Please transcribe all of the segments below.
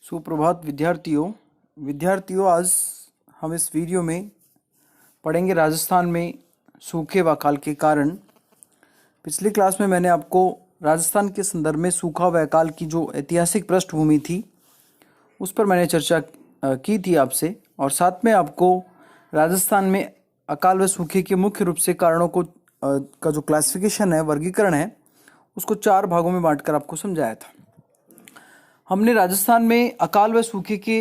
सुप्रभात विद्यार्थियों आज हम इस वीडियो में पढ़ेंगे राजस्थान में सूखे व अकाल के कारण। पिछली क्लास में मैंने आपको राजस्थान के संदर्भ में सूखा व अकाल की जो ऐतिहासिक पृष्ठभूमि थी उस पर मैंने चर्चा की थी आपसे, और साथ में आपको राजस्थान में अकाल व सूखे के मुख्य रूप से कारणों को का जो क्लासिफिकेशन है, वर्गीकरण है, उसको 4 भागों में बांटकर आपको समझाया था। हमने राजस्थान में अकाल व सूखे के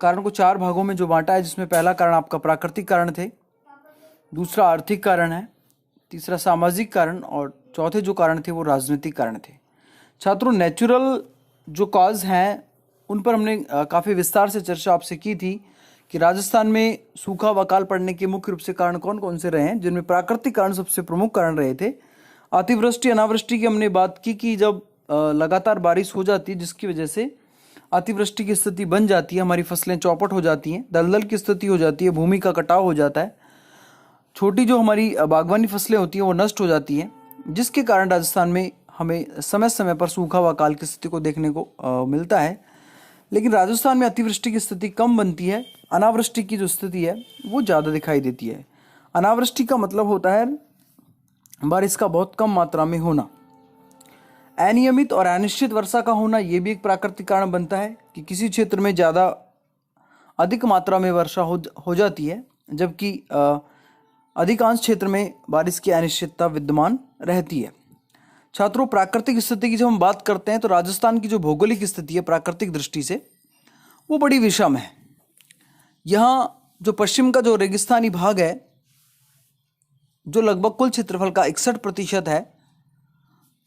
कारण को 4 भागों में जो बांटा है, जिसमें पहला कारण आपका प्राकृतिक कारण थे, दूसरा आर्थिक कारण है, तीसरा सामाजिक कारण, और चौथे जो कारण थे वो राजनीतिक कारण थे। छात्रों, नेचुरल जो कॉज हैं उन पर हमने काफ़ी विस्तार से चर्चा आपसे की थी कि राजस्थान में सूखा व अकाल पड़ने के मुख्य रूप से कारण कौन कौन से रहे हैं, जिनमें प्राकृतिक कारण सबसे प्रमुख कारण रहे थे। अतिवृष्टि अनावृष्टि की हमने बात की कि जब लगातार बारिश हो जाती है जिसकी वजह से अतिवृष्टि की स्थिति बन जाती है, हमारी फसलें चौपट हो जाती हैं, दलदल की स्थिति हो जाती है, भूमि का कटाव हो जाता है, छोटी जो हमारी बागवानी फसलें होती हैं वो नष्ट हो जाती हैं, जिसके कारण राजस्थान में हमें समय समय पर सूखा व अकाल की स्थिति को देखने को मिलता है। लेकिन राजस्थान में अतिवृष्टि की स्थिति कम बनती है, अनावृष्टि की जो स्थिति है वो ज़्यादा दिखाई देती है। अनावृष्टि का मतलब होता है बारिश का बहुत कम मात्रा में होना। अनियमित और अनिश्चित वर्षा का होना ये भी एक प्राकृतिक कारण बनता है कि किसी क्षेत्र में ज़्यादा अधिक मात्रा में वर्षा हो जाती है, जबकि अधिकांश क्षेत्र में बारिश की अनिश्चितता विद्यमान रहती है। छात्रों, प्राकृतिक स्थिति की जब हम बात करते हैं तो राजस्थान की जो भौगोलिक स्थिति है प्राकृतिक दृष्टि से वो बड़ी विषम है। यहाँ जो पश्चिम का जो रेगिस्तानी भाग है, जो लगभग कुल क्षेत्रफल का 61% है,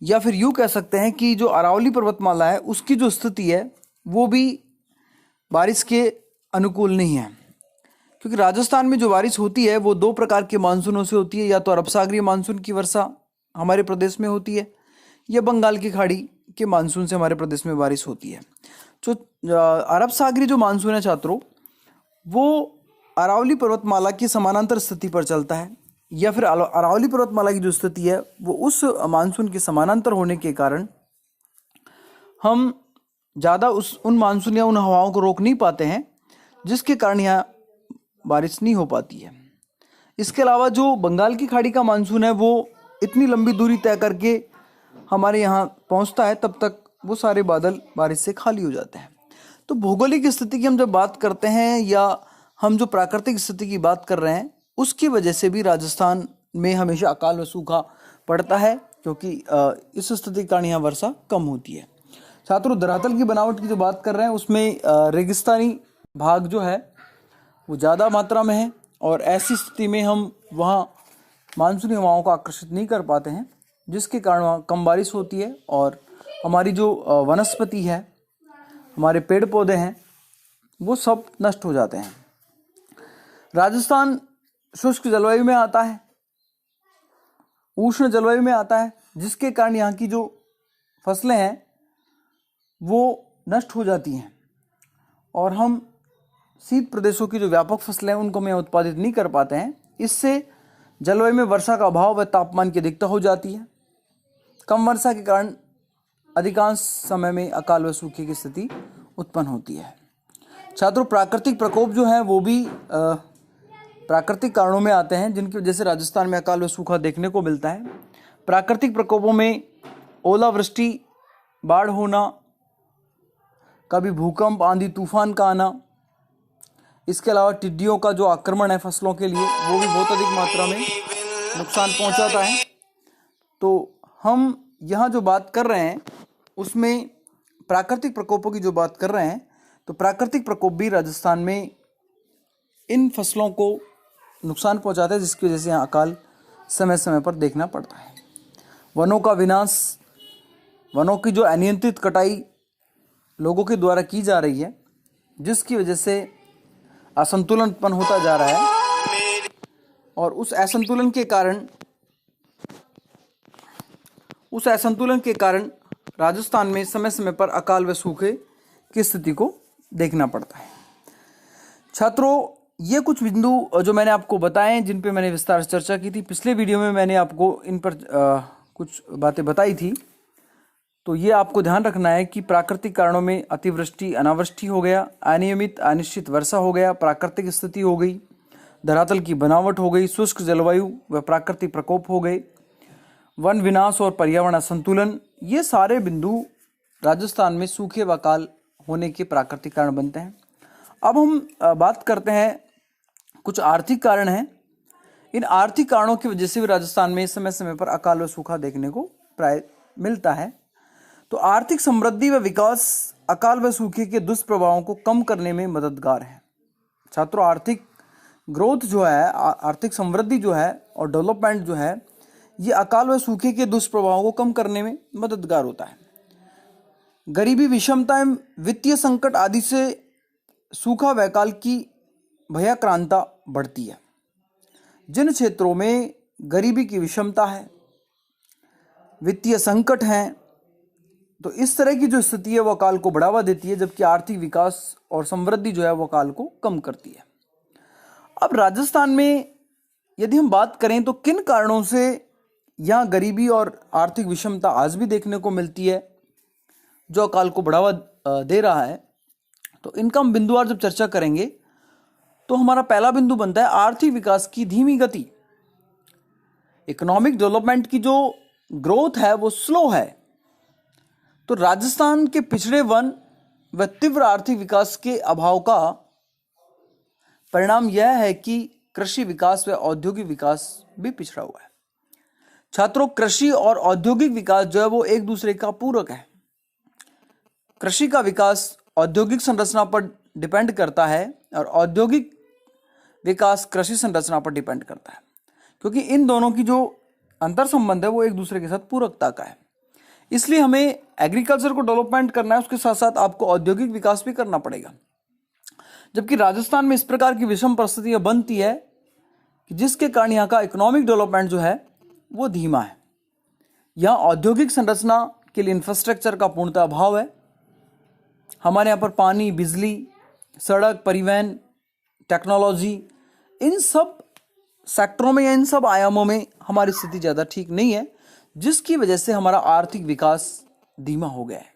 या फिर यूँ कह सकते हैं कि जो अरावली पर्वतमाला है उसकी जो स्थिति है वो भी बारिश के अनुकूल नहीं है, क्योंकि राजस्थान में जो बारिश होती है वो 2 प्रकार के मानसूनों से होती है। या तो अरब सागरीय मानसून की वर्षा हमारे प्रदेश में होती है, या बंगाल की खाड़ी के मानसून से हमारे प्रदेश में बारिश होती है। जो अरब सागरीय जो मानसून है छात्रों, वो अरावली पर्वतमाला की समानांतर स्थिति पर चलता है, या फिर अरावली पर्वतमाला की जो स्थिति है वो उस मानसून के समानांतर होने के कारण हम ज़्यादा उन मानसून या उन हवाओं को रोक नहीं पाते हैं, जिसके कारण यहाँ बारिश नहीं हो पाती है। इसके अलावा जो बंगाल की खाड़ी का मानसून है वो इतनी लंबी दूरी तय करके हमारे यहाँ पहुँचता है, तब तक वो सारे बादल बारिश से खाली हो जाते हैं। तो भौगोलिक स्थिति की हम जब बात करते हैं, या हम जो प्राकृतिक स्थिति की बात कर रहे हैं, उसकी वजह से भी राजस्थान में हमेशा अकाल व सूखा पड़ता है, क्योंकि इस स्थिति के कारण यहाँ वर्षा कम होती है। छात्रों, धरातल की बनावट की जो बात कर रहे हैं उसमें रेगिस्तानी भाग जो है वो ज़्यादा मात्रा में है, और ऐसी स्थिति में हम वहाँ मानसूनी हवाओं को आकर्षित नहीं कर पाते हैं, जिसके कारण वहाँ कम बारिश होती है, और हमारी जो वनस्पति है, हमारे पेड़ पौधे हैं, वो सब नष्ट हो जाते हैं। राजस्थान शुष्क जलवायु में आता है, उष्ण जलवायु में आता है, जिसके कारण यहाँ की जो फसलें हैं वो नष्ट हो जाती हैं, और हम शीत प्रदेशों की जो व्यापक फसलें हैं उनको हम उत्पादित नहीं कर पाते हैं। इससे जलवायु में वर्षा का अभाव व तापमान की अधिकता हो जाती है। कम वर्षा के कारण अधिकांश समय में अकाल व सूखे की स्थिति उत्पन्न होती है। छात्रों, प्राकृतिक प्रकोप जो है वो भी प्राकृतिक कारणों में आते हैं, जिनकी वजह से राजस्थान में अकाल व सूखा देखने को मिलता है। प्राकृतिक प्रकोपों में ओलावृष्टि, बाढ़ होना, कभी भूकंप, आंधी तूफान का आना, इसके अलावा टिड्डियों का जो आक्रमण है फसलों के लिए वो भी बहुत अधिक मात्रा में नुकसान पहुंचाता है। तो हम यहाँ जो बात कर रहे हैं उसमें प्राकृतिक प्रकोपों की जो बात कर रहे हैं, तो प्राकृतिक प्रकोप भी राजस्थान में इन फसलों को नुकसान पहुंचाता है, जिसकी वजह से यहाँ अकाल समय समय पर देखना पड़ता है। वनों का विनाश, वनों की जो अनियंत्रित कटाई लोगों के द्वारा की जा रही है, जिसकी वजह से असंतुलन उत्पन्न होता जा रहा है, और उस असंतुलन के कारण राजस्थान में समय समय पर अकाल व सूखे की स्थिति को देखना पड़ता है। छात्रों, ये कुछ बिंदु जो मैंने आपको बताए, जिन पे मैंने विस्तार से चर्चा की थी। पिछले वीडियो में मैंने आपको इन पर कुछ बातें बताई थी। तो ये आपको ध्यान रखना है कि प्राकृतिक कारणों में अतिवृष्टि अनावृष्टि हो गया, अनियमित अनिश्चित वर्षा हो गया, प्राकृतिक स्थिति हो गई, धरातल की बनावट हो गई, शुष्क जलवायु व प्राकृतिक प्रकोप हो गए, वन विनाश और पर्यावरण असंतुलन, ये सारे बिंदु राजस्थान में सूखे व अकाल होने के प्राकृतिक कारण बनते हैं। अब हम बात करते हैं कुछ आर्थिक कारण हैं। इन आर्थिक कारणों की वजह से भी राजस्थान में समय समय पर अकाल व सूखा देखने को प्राय मिलता है। तो आर्थिक समृद्धि व विकास अकाल व सूखे के दुष्प्रभावों को कम करने में मददगार है। छात्रों, आर्थिक ग्रोथ जो है, आर्थिक समृद्धि जो है और डेवलपमेंट जो है, ये अकाल व सूखे के दुष्प्रभावों को कम करने में मददगार होता है। गरीबी, विषमता एवं वित्तीय संकट आदि से सूखा व अकाल की भयाक्रांता बढ़ती है। जिन क्षेत्रों में गरीबी की विषमता है, वित्तीय संकट है, तो इस तरह की जो स्थिति है वो अकाल को बढ़ावा देती है, जबकि आर्थिक विकास और समृद्धि जो है वो अकाल को कम करती है। अब राजस्थान में यदि हम बात करें तो किन कारणों से यहाँ गरीबी और आर्थिक विषमता आज भी देखने को मिलती है जो अकाल को बढ़ावा दे रहा है, तो इनका हम बिंदुवार जब चर्चा करेंगे तो हमारा पहला बिंदु बनता है आर्थिक विकास की धीमी गति। इकोनॉमिक डेवलपमेंट की जो ग्रोथ है वो स्लो है। तो राजस्थान के पिछड़े वन व तीव्र आर्थिक विकास के अभाव का परिणाम यह है कि कृषि विकास व औद्योगिक विकास भी पिछड़ा हुआ है। छात्रों, कृषि और औद्योगिक विकास जो है वो एक दूसरे का पूरक है। कृषि का विकास औद्योगिक संरचना पर डिपेंड करता है और औद्योगिक विकास कृषि संरचना पर डिपेंड करता है, क्योंकि इन दोनों की जो अंतर संबंध है वो एक दूसरे के साथ पूरकता का है। इसलिए हमें एग्रीकल्चर को डेवलपमेंट करना है, उसके साथ साथ आपको औद्योगिक विकास भी करना पड़ेगा। जबकि राजस्थान में इस प्रकार की विषम परिस्थितियां बनती है कि जिसके कारण यहाँ का इकोनॉमिक डेवलपमेंट जो है वो धीमा है। यहाँ औद्योगिक संरचना के लिए इंफ्रास्ट्रक्चर का पूर्णतः अभाव है। हमारे यहाँ पर पानी, बिजली, सड़क, परिवहन, टेक्नोलॉजी, इन सब सेक्टरों में या इन सब आयामों में हमारी स्थिति ज़्यादा ठीक नहीं है, जिसकी वजह से हमारा आर्थिक विकास धीमा हो गया है।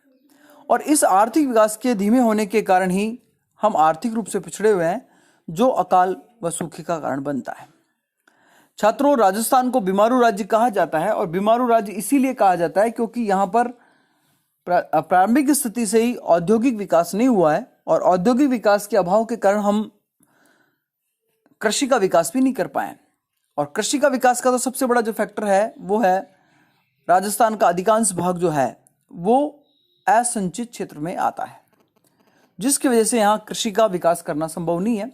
और इस आर्थिक विकास के धीमे होने के कारण ही हम आर्थिक रूप से पिछड़े हुए हैं, जो अकाल व सूखे का कारण बनता है। छात्रों, राजस्थान को बीमारू राज्य कहा जाता है और बीमारू राज्य इसीलिए कहा जाता है क्योंकि यहाँ पर प्रारंभिक स्थिति से ही औद्योगिक विकास नहीं हुआ है और औद्योगिक विकास के अभाव के कारण हम कृषि का विकास भी नहीं कर पाए। और कृषि का विकास का तो सबसे बड़ा जो फैक्टर है वो है राजस्थान का अधिकांश भाग जो है वो असंचित क्षेत्र में आता है, जिसकी वजह से यहाँ कृषि का विकास करना संभव नहीं है।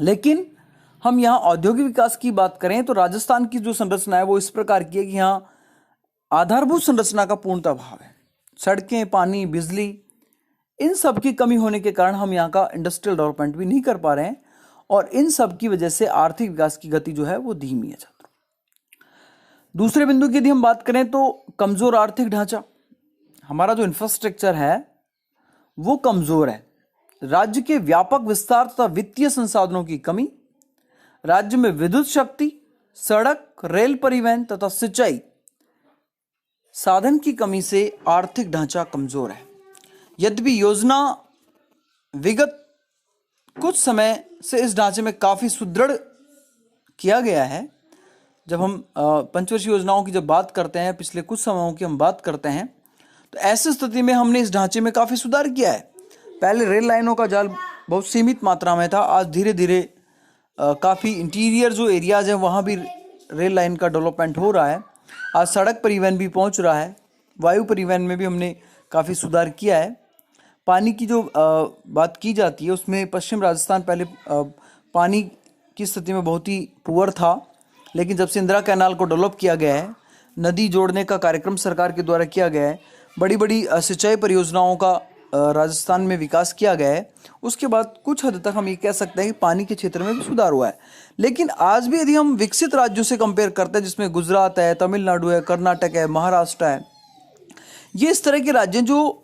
लेकिन हम यहाँ औद्योगिक विकास की बात करें तो राजस्थान की जो संरचना है वो इस प्रकार की है कि यहाँ आधारभूत संरचना का पूर्णतः अभाव है। सड़कें, पानी, बिजली, इन सब की कमी होने के कारण हम यहाँ का इंडस्ट्रियल डेवलपमेंट भी नहीं कर पा रहे हैं और इन सब की वजह से आर्थिक विकास की गति जो है वो धीमी है। छात्रों, दूसरे बिंदु की यदि हम बात करें तो कमजोर आर्थिक ढांचा। हमारा जो इंफ्रास्ट्रक्चर है वो कमजोर है। राज्य के व्यापक विस्तार तथा वित्तीय संसाधनों की कमी, राज्य में विद्युत शक्ति, सड़क, रेल परिवहन तथा सिंचाई साधन की कमी से आर्थिक ढांचा कमजोर है। यद्यपि योजना विगत कुछ समय से इस ढांचे में काफी सुदृढ़ किया गया है। जब हम पंचवर्षीय योजनाओं की जब बात करते हैं, पिछले कुछ समयों की हम बात करते हैं, तो ऐसी स्थिति में हमने इस ढांचे में काफी सुधार किया है। पहले रेल लाइनों का जाल बहुत सीमित मात्रा में था, आज धीरे धीरे काफी इंटीरियर जो एरियाज हैं वहां भी रेल लाइन का डेवलपमेंट हो रहा है। आज सड़क परिवहन भी पहुंच रहा है, वायु परिवहन में भी हमने काफ़ी सुधार किया है। पानी की जो बात की जाती है उसमें पश्चिम राजस्थान पहले पानी की स्थिति में बहुत ही पुअर था, लेकिन जब से इंदिरा कैनाल को डेवलप किया गया है, नदी जोड़ने का कार्यक्रम सरकार के द्वारा किया गया है, बड़ी बड़ी सिंचाई परियोजनाओं का राजस्थान में विकास किया गया है, उसके बाद कुछ हद तक हम ये कह सकते हैं कि पानी के क्षेत्र में भी सुधार हुआ है। लेकिन आज भी यदि हम विकसित राज्यों से कंपेयर करते हैं, जिसमें गुजरात है, तमिलनाडु है, कर्नाटक है, महाराष्ट्र है, ये इस तरह के राज्य जो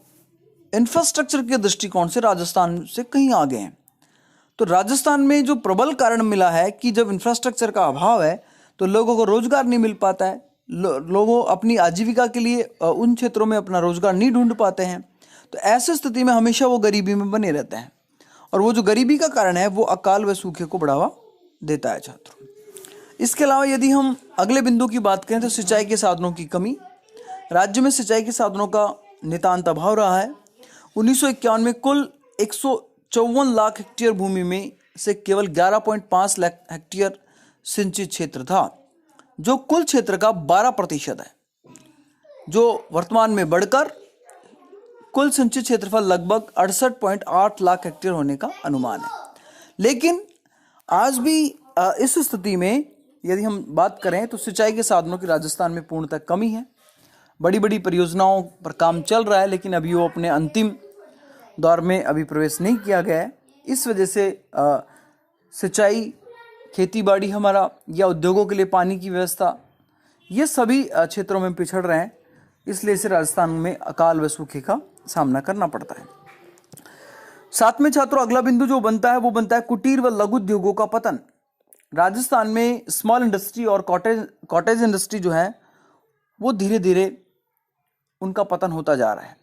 इंफ्रास्ट्रक्चर के दृष्टिकोण से राजस्थान से कहीं आगे हैं। तो राजस्थान में जो प्रबल कारण मिला है कि जब इंफ्रास्ट्रक्चर का अभाव है तो लोगों को रोजगार नहीं मिल पाता है, लोगों अपनी आजीविका के लिए उन क्षेत्रों में अपना रोजगार नहीं ढूंढ पाते हैं। तो ऐसी स्थिति में हमेशा वो गरीबी में बने रहते हैं, और वो जो गरीबी का कारण है वो अकाल व सूखे को बढ़ावा देता है छात्रों। इसके अलावा यदि हम अगले बिंदु की बात करें तो सिंचाई के साधनों की कमी। राज्य में सिंचाई के साधनों का नितांत अभाव रहा है। 1951 में कुल 154 लाख हेक्टेयर भूमि में से केवल 11.5 लाख हेक्टेयर सिंचित क्षेत्र था, जो कुल क्षेत्र का 12% है, जो वर्तमान में बढ़कर कुल सिंचित क्षेत्रफल लगभग 68.8 लाख हेक्टेयर होने का अनुमान है। लेकिन आज भी इस स्थिति में यदि हम बात करें तो सिंचाई के साधनों की राजस्थान में पूर्णतः कमी है। बड़ी बड़ी परियोजनाओं पर काम चल रहा है, लेकिन अभी वो अपने अंतिम दौर में अभी प्रवेश नहीं किया गया है। इस वजह से सिंचाई, खेतीबाड़ी हमारा या उद्योगों के लिए पानी की व्यवस्था, ये सभी क्षेत्रों में पिछड़ रहे हैं। इसलिए इसे राजस्थान में अकाल व सूखे का सामना करना पड़ता है। साथ में छात्रों अगला बिंदु जो बनता है वो बनता है कुटीर व लघु उद्योगों का पतन। राजस्थान में स्मॉल इंडस्ट्री और कॉटेज इंडस्ट्री जो है वो धीरे धीरे उनका पतन होता जा रहा है।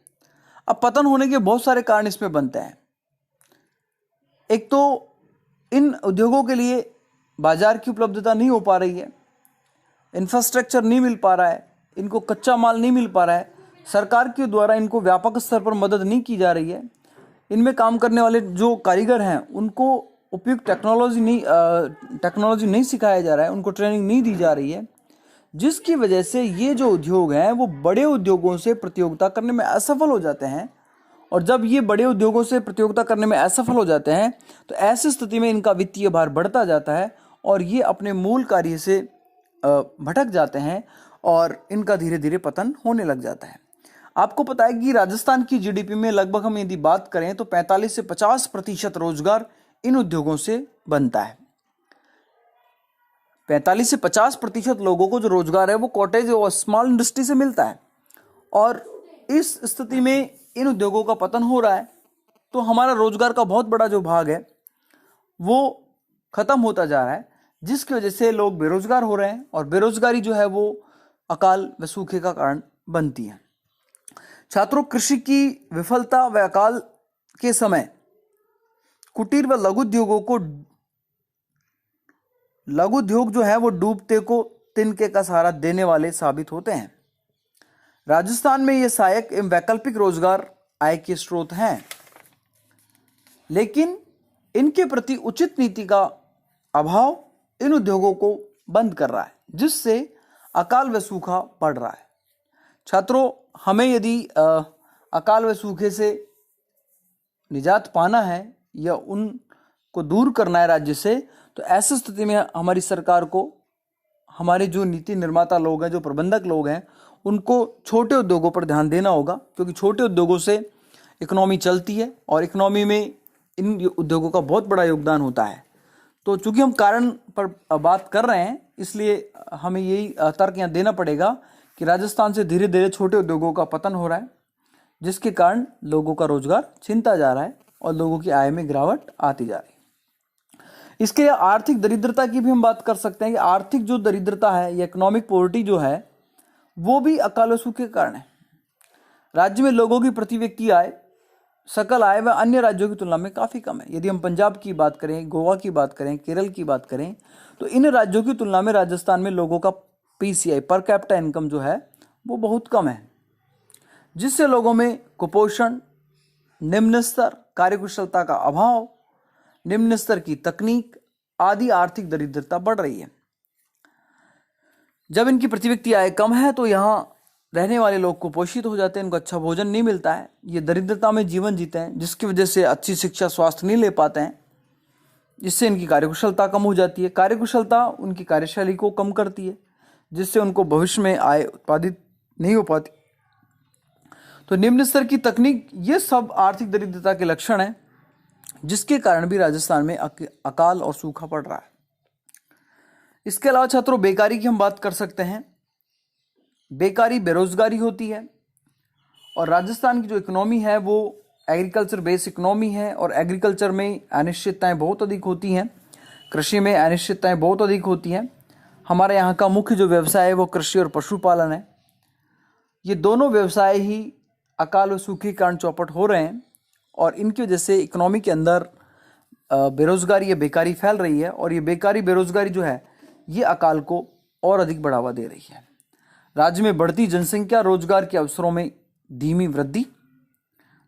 अब पतन होने के बहुत सारे कारण इसमें बनते हैं। एक तो इन उद्योगों के लिए बाजार की उपलब्धता नहीं हो पा रही है, इंफ्रास्ट्रक्चर नहीं मिल पा रहा है, इनको कच्चा माल नहीं मिल पा रहा है, सरकार के द्वारा इनको व्यापक स्तर पर मदद नहीं की जा रही है, इनमें काम करने वाले जो कारीगर हैं उनको उपयुक्त टेक्नोलॉजी नहीं सिखाया जा रहा है, उनको ट्रेनिंग नहीं दी जा रही है, जिसकी वजह से ये जो उद्योग हैं वो बड़े उद्योगों से प्रतियोगिता करने में असफल हो जाते हैं। और जब ये बड़े उद्योगों से प्रतियोगिता करने में असफल हो जाते हैं तो ऐसी स्थिति में इनका वित्तीय भार बढ़ता जाता है और ये अपने मूल कार्य से भटक जाते हैं और इनका धीरे धीरे पतन होने लग जाता है। आपको पता है कि राजस्थान की जीडीपी में लगभग हम यदि बात करें तो 45 से 50% रोजगार इन उद्योगों से बनता है। 45 से 50% लोगों को जो रोजगार है वो कॉटेज और स्मॉल इंडस्ट्री से मिलता है, और इस स्थिति में इन उद्योगों का पतन हो रहा है तो हमारा रोजगार का बहुत बड़ा जो भाग है वो खत्म होता जा रहा है, जिसकी वजह से लोग बेरोजगार हो रहे हैं, और बेरोजगारी जो है वो अकाल व सूखे का कारण बनती है। छात्रों, कृषि की विफलता व अकाल के समय कुटीर व लघु उद्योग जो है वो डूबते को तिनके का सहारा देने वाले साबित होते हैं। राजस्थान में ये सहायक एवं वैकल्पिक रोजगार आय के स्रोत हैं, लेकिन इनके प्रति उचित नीति का अभाव इन उद्योगों को बंद कर रहा है, जिससे अकाल व सूखा बढ़ रहा है। छात्रों, हमें यदि अकाल व सूखे से निजात पाना है या उनको दूर करना है राज्य से, तो ऐसी स्थिति में हमारी सरकार को, हमारे जो नीति निर्माता लोग हैं, जो प्रबंधक लोग हैं, उनको छोटे उद्योगों पर ध्यान देना होगा, क्योंकि छोटे उद्योगों से इकोनॉमी चलती है और इकोनॉमी में इन उद्योगों का बहुत बड़ा योगदान होता है। तो चूंकि हम कारण पर बात कर रहे हैं, इसलिए हमें यही तर्क यहाँ देना पड़ेगा कि राजस्थान से धीरे धीरे छोटे उद्योगों का पतन हो रहा है, जिसके कारण लोगों का रोजगार छिनता जा रहा है और लोगों की आय में गिरावट आती जा रही है। इसके लिए आर्थिक दरिद्रता की भी हम बात कर सकते हैं कि आर्थिक जो दरिद्रता है या इकोनॉमिक पॉवर्टी जो है वो भी अकाल व सूखे के कारण है। राज्य में लोगों की प्रति व्यक्ति आय, सकल आय व अन्य राज्यों की तुलना में काफ़ी कम है। यदि हम पंजाब की बात करें, गोवा की बात करें, केरल की बात करें, तो इन राज्यों की तुलना में राजस्थान में लोगों का पीसीआई, पर कैपिटा इनकम जो है वो बहुत कम है, जिससे लोगों में कुपोषण, निम्न स्तर, कार्यकुशलता का अभाव, निम्न स्तर की तकनीक आदि आर्थिक दरिद्रता बढ़ रही है। जब इनकी प्रति व्यक्ति आय कम है तो यहाँ रहने वाले लोग कुपोषित हो जाते हैं, इनको अच्छा भोजन नहीं मिलता है, ये दरिद्रता में जीवन जीते हैं, जिसकी वजह से अच्छी शिक्षा, स्वास्थ्य नहीं ले पाते हैं, जिससे इनकी कार्यकुशलता कम हो जाती है। कार्यकुशलता उनकी कार्यशैली को कम करती है, जिससे उनको भविष्य में आय उत्पादित नहीं हो पाती। तो निम्न स्तर की तकनीक, ये सब आर्थिक दरिद्रता के लक्षण हैं, जिसके कारण भी राजस्थान में अकाल और सूखा पड़ रहा है। इसके अलावा छात्रों, बेकारी की हम बात कर सकते हैं। बेकारी बेरोजगारी होती है, और राजस्थान की जो इकोनॉमी है वो एग्रीकल्चर बेस्ड इकोनॉमी है, और एग्रीकल्चर में अनिश्चितताएं बहुत अधिक होती हैं, कृषि में अनिश्चितताएं बहुत अधिक होती हैं। हमारे यहाँ का मुख्य जो व्यवसाय है वो कृषि और पशुपालन है। ये दोनों व्यवसाय ही अकाल व सूखे के कारण चौपट हो रहे हैं और इनकी वजह से इकोनॉमी के अंदर बेरोजगारी या बेकारी फैल रही है और ये बेकारी बेरोजगारी जो है ये अकाल को और अधिक बढ़ावा दे रही है। राज्य में बढ़ती जनसंख्या, रोजगार के अवसरों में धीमी वृद्धि।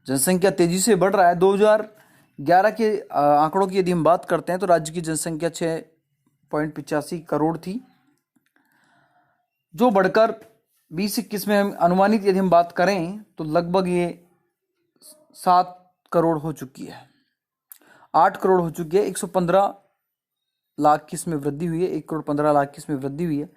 जनसंख्या तेजी से बढ़ रहा है। 2011 के आंकड़ों की यदि हम बात करते हैं तो राज्य की जनसंख्या 6.85 करोड़ थी, जो बढ़कर 2021 में अनुमानित यदि हम बात करें तो लगभग ये 7 करोड़ हो चुकी है, 8 करोड़ हो चुकी है। 115 लाख की इसमें वृद्धि हुई है, 1 करोड़ 15 लाख की इसमें वृद्धि हुई है।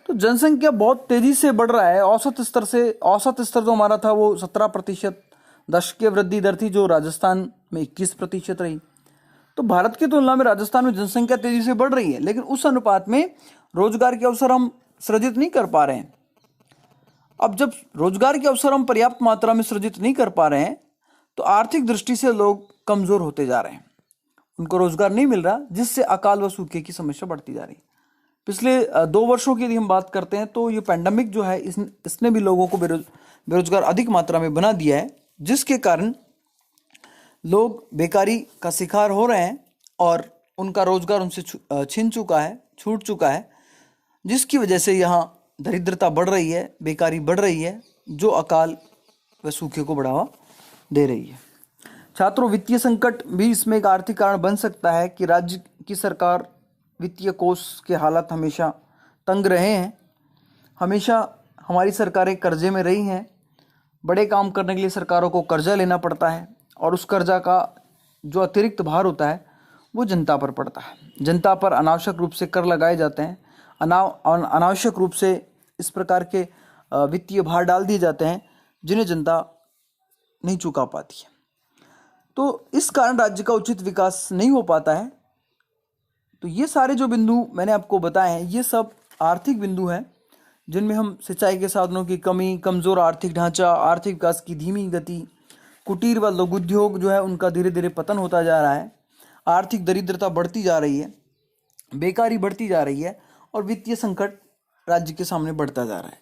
तो जनसंख्या बहुत तेजी से बढ़ रहा है। औसत स्तर जो हमारा था वो 17% दशकीय वृद्धि दर थी, जो राजस्थान में 21% रही। तो भारत की तुलना में राजस्थान में जनसंख्या तेजी से बढ़ रही है, लेकिन उस अनुपात में रोजगार के अवसर हम सृजित नहीं कर पा रहे हैं। अब जब रोजगार के अवसर हम पर्याप्त मात्रा में सृजित नहीं कर पा रहे हैं तो आर्थिक दृष्टि से लोग कमजोर होते जा रहे हैं, उनको रोजगार नहीं मिल रहा, जिससे अकाल व सूखे की समस्या बढ़ती जा रही है। पिछले 2 वर्षों की यदि हम बात करते हैं तो ये पैंडेमिक जो है इसने भी लोगों को बेरोजगार अधिक मात्रा में बना दिया है, जिसके कारण लोग बेकारी का शिकार हो रहे हैं और उनका रोजगार उनसे छीन चुका है, छूट चुका है, जिसकी वजह से यहाँ दरिद्रता बढ़ रही है, बेकारी बढ़ रही है, जो अकाल व सूखे को बढ़ावा दे रही है। छात्रों, वित्तीय संकट भी इसमें एक आर्थिक कारण बन सकता है कि राज्य की सरकार वित्तीय कोष के हालात हमेशा तंग रहे हैं। हमेशा हमारी सरकारें कर्जे में रही हैं। बड़े काम करने के लिए सरकारों को कर्जा लेना पड़ता है और उस कर्जा का जो अतिरिक्त भार होता है वो जनता पर पड़ता है। जनता पर अनावश्यक रूप से कर लगाए जाते हैं, अनावश्यक रूप से इस प्रकार के वित्तीय भार डाल दिए जाते हैं जिन्हें जनता नहीं चुका पाती है। तो इस कारण राज्य का उचित विकास नहीं हो पाता है। तो ये सारे जो बिंदु मैंने आपको बताए हैं ये सब आर्थिक बिंदु हैं, जिनमें हम सिंचाई के साधनों की कमी, कमजोर आर्थिक ढांचा, आर्थिक विकास की धीमी गति, कुटीर व लघु उद्योग जो है उनका धीरे धीरे पतन होता जा रहा है, आर्थिक दरिद्रता बढ़ती जा रही है, बेकारी बढ़ती जा रही है और वित्तीय संकट राज्य के सामने बढ़ता जा रहा है।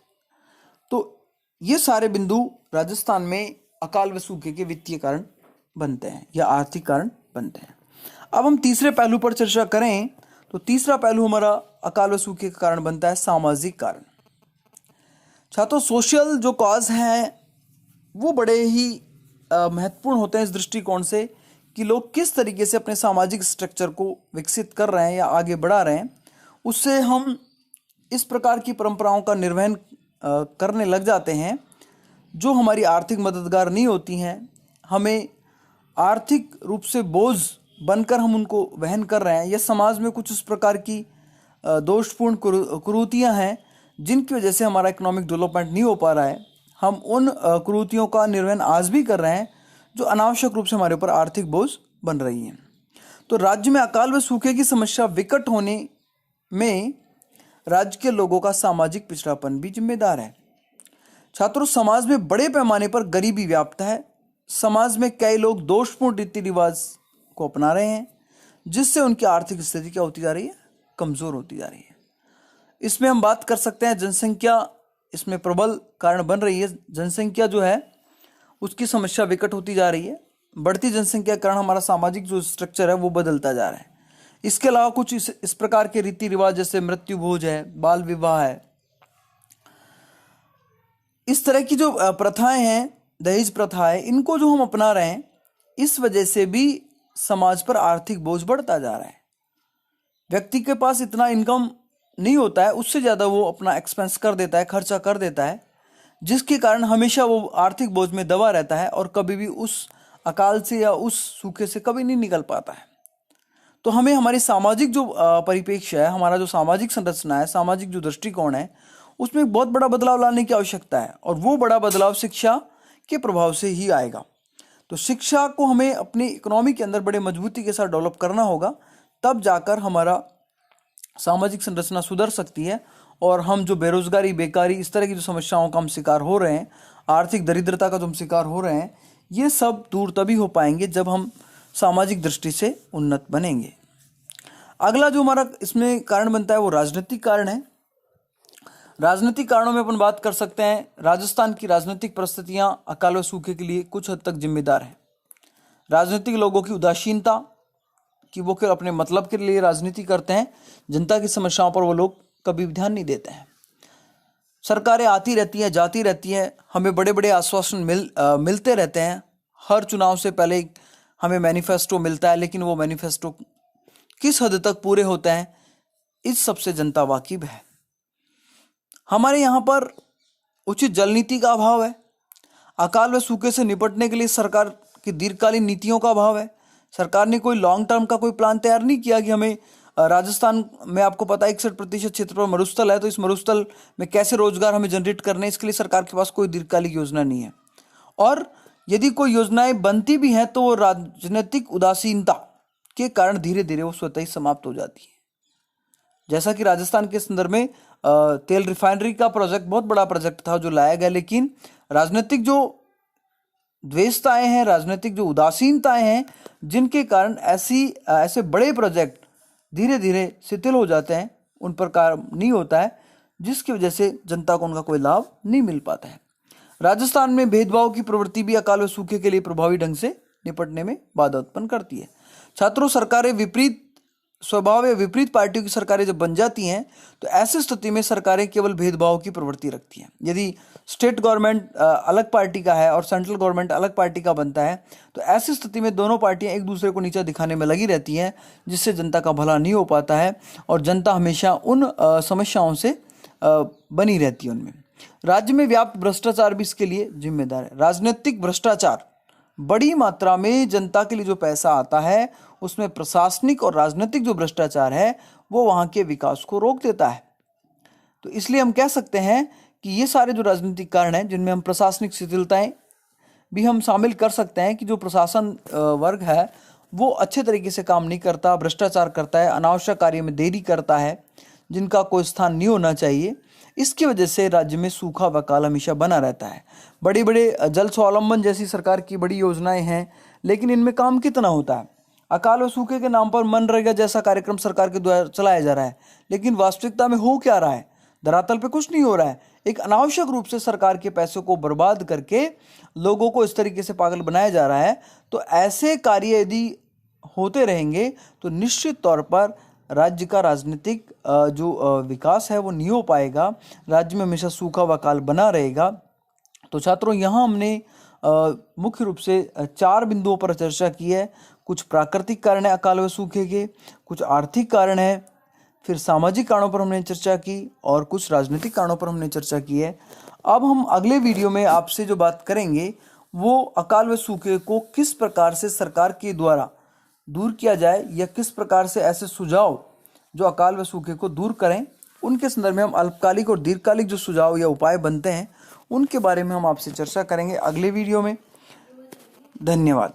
तो ये सारे बिंदु राजस्थान में अकाल व सूखे के वित्तीय कारण बनते हैं या आर्थिक कारण बनते हैं। अब हम तीसरे पहलू पर चर्चा करें तो तीसरा पहलू हमारा अकाल व सूखे का कारण बनता है सामाजिक कारण। छात्रों, सोशल जो कॉज हैं वो बड़े ही महत्वपूर्ण होते हैं इस दृष्टिकोण से कि लोग किस तरीके से अपने सामाजिक स्ट्रक्चर को विकसित कर रहे हैं या आगे बढ़ा रहे हैं। उससे हम इस प्रकार की परंपराओं का निर्वहन करने लग जाते हैं जो हमारी आर्थिक मददगार नहीं होती हैं। हमें आर्थिक रूप से बोझ बनकर हम उनको वहन कर रहे हैं, या समाज में कुछ इस प्रकार की दोषपूर्ण कुरीतियाँ हैं जिनकी वजह से हमारा इकोनॉमिक डेवलपमेंट नहीं हो पा रहा है। हम उन कुरीतियों का निर्वहन आज भी कर रहे हैं जो अनावश्यक रूप से हमारे ऊपर आर्थिक बोझ बन रही हैं। तो राज्य में अकाल व सूखे की समस्या विकट होने में राज्य के लोगों का सामाजिक पिछड़ापन भी जिम्मेदार है। छात्रों, समाज में बड़े पैमाने पर गरीबी व्याप्त है। समाज में कई लोग दोषपूर्ण रीति रिवाज को अपना रहे हैं, जिससे उनकी आर्थिक स्थिति क्या होती जा रही है, कमजोर होती जा रही है। इसमें हम बात कर सकते हैं जनसंख्या इसमें प्रबल कारण बन रही है। जनसंख्या जो है उसकी समस्या विकट होती जा रही है। बढ़ती जनसंख्या के कारण हमारा सामाजिक जो स्ट्रक्चर है वो बदलता जा रहा है। इसके अलावा कुछ इस प्रकार के रीति रिवाज जैसे मृत्यु भोज है, बाल विवाह है, इस तरह की जो प्रथाएं हैं, दहेज प्रथा है, इनको जो हम अपना रहे हैं, इस वजह से भी समाज पर आर्थिक बोझ बढ़ता जा रहा है। व्यक्ति के पास इतना इनकम नहीं होता है, उससे ज़्यादा वो अपना एक्सपेंस कर देता है, खर्चा कर देता है, जिसके कारण हमेशा वो आर्थिक बोझ में दबा रहता है और कभी भी उस अकाल से या उस सूखे से कभी नहीं निकल पाता है। तो हमें हमारी सामाजिक जो परिप्रेक्ष्य है, हमारा जो सामाजिक संरचना है, सामाजिक जो दृष्टिकोण है, उसमें एक बहुत बड़ा बदलाव लाने की आवश्यकता है और वो बड़ा बदलाव शिक्षा के प्रभाव से ही आएगा। तो शिक्षा को हमें अपनी इकोनॉमी के अंदर बड़े मजबूती के साथ डेवलप करना होगा, तब जाकर हमारा सामाजिक संरचना सुधर सकती है और हम जो बेरोजगारी, बेकारी, इस तरह की जो समस्याओं का हम शिकार हो रहे हैं, आर्थिक दरिद्रता का जो हम शिकार हो रहे हैं, ये सब दूर तभी हो पाएंगे जब हम सामाजिक दृष्टि से उन्नत बनेंगे। अगला जो हमारा इसमें कारण बनता है वो राजनीतिक कारण है। राजनीतिक कारणों में अपन बात कर सकते हैं। राजस्थान की राजनीतिक परिस्थितियां अकाल व सूखे के लिए कुछ हद तक जिम्मेदार है। राजनीतिक लोगों की उदासीनता कि वो केवल अपने मतलब के लिए राजनीति करते हैं, जनता की समस्याओं पर वो लोग कभी भी ध्यान नहीं देते हैं। सरकारें आती रहती हैं, जाती रहती हैं, हमें बड़े बड़े आश्वासन मिलते रहते हैं। हर चुनाव से पहले हमें मैनिफेस्टो मिलता है, लेकिन वो मैनिफेस्टो किस हद तक पूरे होते हैं इस सबसे जनता वाकिफ है। हमारे यहाँ पर उचित जल नीति का अभाव है। अकाल व सूखे से निपटने के लिए सरकार की दीर्घकालीन नीतियों का अभाव है। सरकार ने कोई लॉन्ग टर्म का कोई प्लान तैयार नहीं किया कि हमें राजस्थान में आपको पता है 61% क्षेत्र पर मरुस्थल है, तो इस मरुस्थल में कैसे रोजगार हमें जनरेट करने, इसके लिए सरकार के पास कोई दीर्घकालिक योजना नहीं है। और यदि कोई योजनाएं बनती भी हैं तो वो राजनीतिक उदासीनता के कारण धीरे धीरे वो स्वतः ही समाप्त हो जाती है। जैसा कि राजस्थान के संदर्भ में तेल रिफाइनरी का प्रोजेक्ट बहुत बड़ा प्रोजेक्ट था जो लाया गया, लेकिन राजनीतिक जो द्वेषताएं हैं, राजनीतिक जो उदासीनताएं हैं, जिनके कारण ऐसे बड़े प्रोजेक्ट धीरे धीरे शिथिल हो जाते हैं, उन पर कार्य नहीं होता है, जिसकी वजह से जनता को उनका कोई लाभ नहीं मिल पाता है। राजस्थान में भेदभाव की प्रवृत्ति भी अकाल व सूखे के लिए प्रभावी ढंग से निपटने में बाधा उत्पन्न करती है। छात्रों, सरकारें विपरीत स्वभाव या विपरीत पार्टियों की सरकारें जब बन जाती हैं तो ऐसी स्थिति में सरकारें केवल भेदभाव की प्रवृत्ति रखती हैं। यदि स्टेट गवर्नमेंट अलग पार्टी का है और सेंट्रल गवर्नमेंट अलग पार्टी का बनता है तो ऐसी स्थिति में दोनों पार्टियां एक दूसरे को नीचा दिखाने में लगी रहती हैं, जिससे जनता का भला नहीं हो पाता है और जनता हमेशा उन समस्याओं से बनी रहती है उनमें। राज्य में व्याप्त भ्रष्टाचार भी इसके लिए जिम्मेदार है। राजनीतिक भ्रष्टाचार, बड़ी मात्रा में जनता के लिए जो पैसा आता है उसमें प्रशासनिक और राजनीतिक जो भ्रष्टाचार है वो वहाँ के विकास को रोक देता है। तो इसलिए हम कह सकते हैं कि ये सारे जो राजनीतिक कारण हैं, जिनमें हम प्रशासनिक शिथिलताएं भी हम शामिल कर सकते हैं कि जो प्रशासन वर्ग है वो अच्छे तरीके से काम नहीं करता, भ्रष्टाचार करता है, अनावश्यक कार्य में देरी करता है, जिनका कोई स्थान नहीं होना चाहिए। इसकी वजह से राज्य में सूखा व अकाल हमेशा बना रहता है। बड़े बड़े जल स्वावलंबन जैसी सरकार की बड़ी योजनाएं हैं, लेकिन इनमें काम कितना होता है? अकाल व सूखे के नाम पर मनरेगा जैसा कार्यक्रम सरकार के द्वारा चलाया जा रहा है, लेकिन वास्तविकता में हो क्या रहा है? धरातल पे कुछ नहीं हो रहा है। एक अनावश्यक रूप से सरकार के पैसों को बर्बाद करके लोगों को इस तरीके से पागल बनाया जा रहा है। तो ऐसे कार्य यदि होते रहेंगे तो निश्चित तौर पर राज्य का राजनीतिक जो विकास है वो नहीं हो पाएगा। राज्य में हमेशा सूखा व अकाल बना रहेगा। तो छात्रों, यहाँ हमने मुख्य रूप से 4 बिंदुओं पर चर्चा की है। कुछ प्राकृतिक कारण है अकाल व सूखे के, कुछ आर्थिक कारण है, फिर सामाजिक कारणों पर हमने चर्चा की और कुछ राजनीतिक कारणों पर हमने चर्चा की है। अब हम अगले वीडियो में आपसे जो बात करेंगे वो अकाल व सूखे को किस प्रकार से सरकार के द्वारा दूर किया जाए, या किस प्रकार से ऐसे सुझाव जो अकाल व सूखे को दूर करें, उनके संदर्भ में हम अल्पकालिक और दीर्घकालिक जो सुझाव या उपाय बनते हैं उनके बारे में हम आपसे चर्चा करेंगे अगले वीडियो में। धन्यवाद।